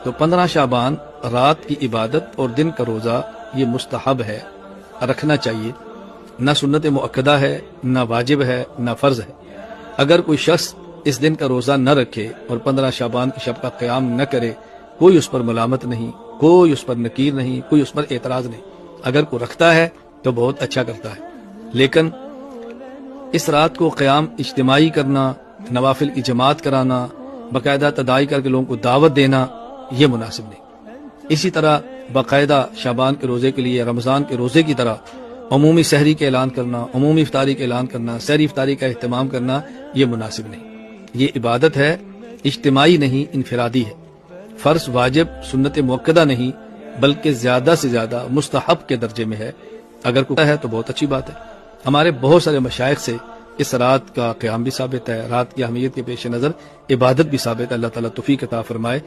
تو 15 شعبان رات کی عبادت اور دن کا روزہ یہ مستحب ہے، رکھنا چاہیے، نہ سنت مؤکدہ ہے، نہ واجب ہے، نہ فرض ہے۔ اگر کوئی شخص اس دن کا روزہ نہ رکھے اور 15 شعبان کی شب کا قیام نہ کرے، کوئی اس پر ملامت نہیں، کوئی اس پر نکیر نہیں، کوئی اس پر اعتراض نہیں۔ اگر کوئی رکھتا ہے تو بہت اچھا کرتا ہے، لیکن اس رات کو قیام اجتماعی کرنا، نوافل کی جماعت کرانا، باقاعدہ تداعی کر کے لوگوں کو دعوت دینا، یہ مناسب نہیں۔ اسی طرح باقاعدہ شعبان کے روزے کے لیے رمضان کے روزے کی طرح عمومی سحری کا اعلان کرنا، عمومی افطاری کا اعلان کرنا، سحری افطاری کا اہتمام کرنا، یہ مناسب نہیں۔ یہ عبادت ہے، اجتماعی نہیں، انفرادی ہے، فرض واجب سنت مؤکدہ نہیں، بلکہ زیادہ سے زیادہ مستحب کے درجے میں ہے۔ اگر کوئی ہے تو بہت اچھی بات ہے۔ ہمارے بہت سارے مشائخ سے اس رات کا قیام بھی ثابت ہے، رات کی اہمیت کے پیش نظر عبادت بھی ثابت ہے۔ اللہ تعالیٰ توفیق عطا فرمائے۔